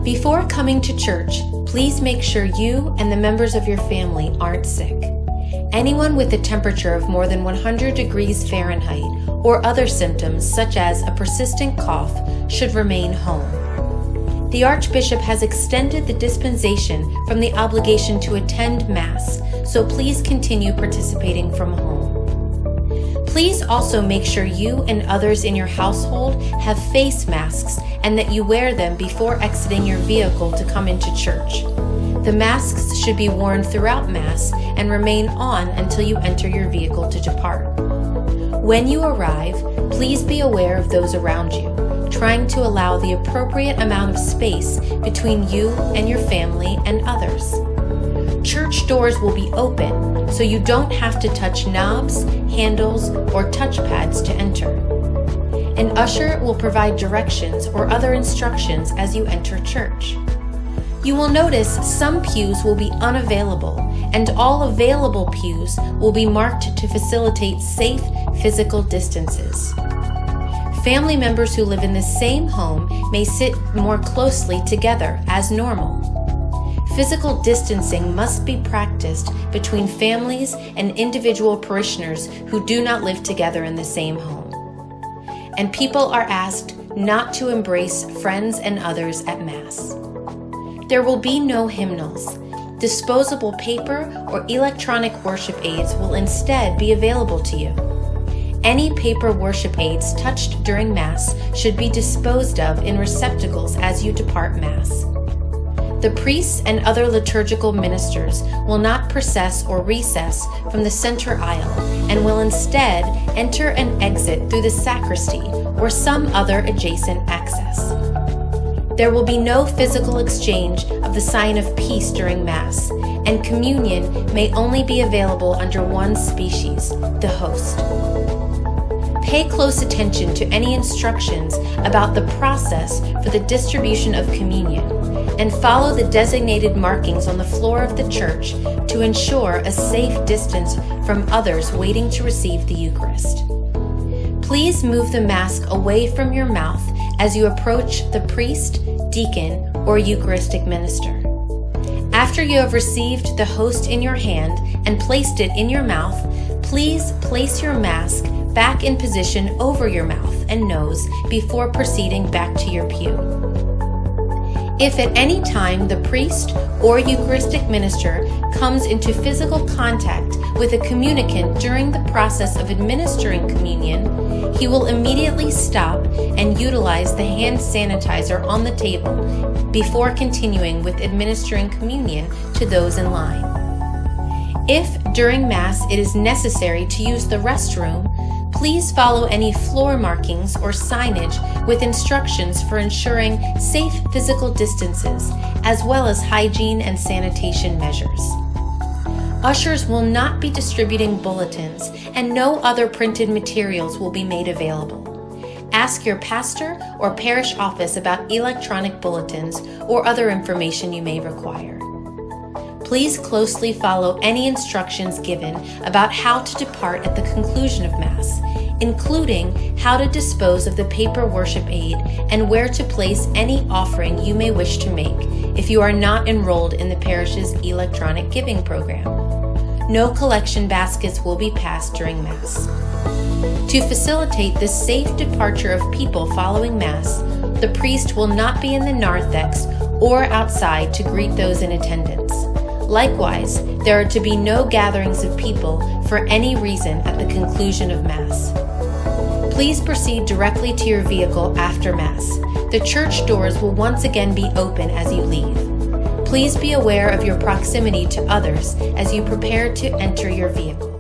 Before coming to church, please make sure you and the members of your family aren't sick. Anyone with a temperature of more than 100 degrees Fahrenheit or other symptoms such as a persistent cough should remain home. The Archbishop has extended the dispensation from the obligation to attend Mass, so please continue participating from home. Please also make sure you and others in your household have face masks and that you wear them before exiting your vehicle to come into church. The masks should be worn throughout Mass and remain on until you enter your vehicle to depart. When you arrive, please be aware of those around you, trying to allow the appropriate amount of space between you and your family and others. Church doors will be open, so you don't have to touch knobs, handles, or touchpads to enter. An usher will provide directions or other instructions as you enter church. You will notice some pews will be unavailable, and all available pews will be marked to facilitate safe physical distances. Family members who live in the same home may sit more closely together as normal. Physical distancing must be practiced between families and individual parishioners who do not live together in the same home. And people are asked not to embrace friends and others at Mass. There will be no hymnals. Disposable paper or electronic worship aids will instead be available to you. Any paper worship aids touched during Mass should be disposed of in receptacles as you depart Mass. The priests and other liturgical ministers will not process or recess from the center aisle and will instead enter and exit through the sacristy or some other adjacent access. There will be no physical exchange of the sign of peace during Mass, and communion may only be available under one species, the host. Pay close attention to any instructions about the process for the distribution of communion, and follow the designated markings on the floor of the church to ensure a safe distance from others waiting to receive the Eucharist. Please move the mask away from your mouth as you approach the priest, deacon, or Eucharistic minister. After you have received the host in your hand and placed it in your mouth, please place your mask back in position over your mouth and nose before proceeding back to your pew. If at any time the priest or Eucharistic minister comes into physical contact with a communicant during the process of administering communion, he will immediately stop and utilize the hand sanitizer on the table before continuing with administering communion to those in line. If during Mass it is necessary to use the restroom, please follow any floor markings or signage with instructions for ensuring safe physical distances, as well as hygiene and sanitation measures. Ushers will not be distributing bulletins, and no other printed materials will be made available. Ask your pastor or parish office about electronic bulletins or other information you may require. Please closely follow any instructions given about how to depart at the conclusion of Mass, including how to dispose of the paper worship aid and where to place any offering you may wish to make if you are not enrolled in the parish's electronic giving program. No collection baskets will be passed during Mass. To facilitate the safe departure of people following Mass, the priest will not be in the narthex or outside to greet those in attendance. Likewise, there are to be no gatherings of people for any reason at the conclusion of Mass. Please proceed directly to your vehicle after Mass. The church doors will once again be open as you leave. Please be aware of your proximity to others as you prepare to enter your vehicle.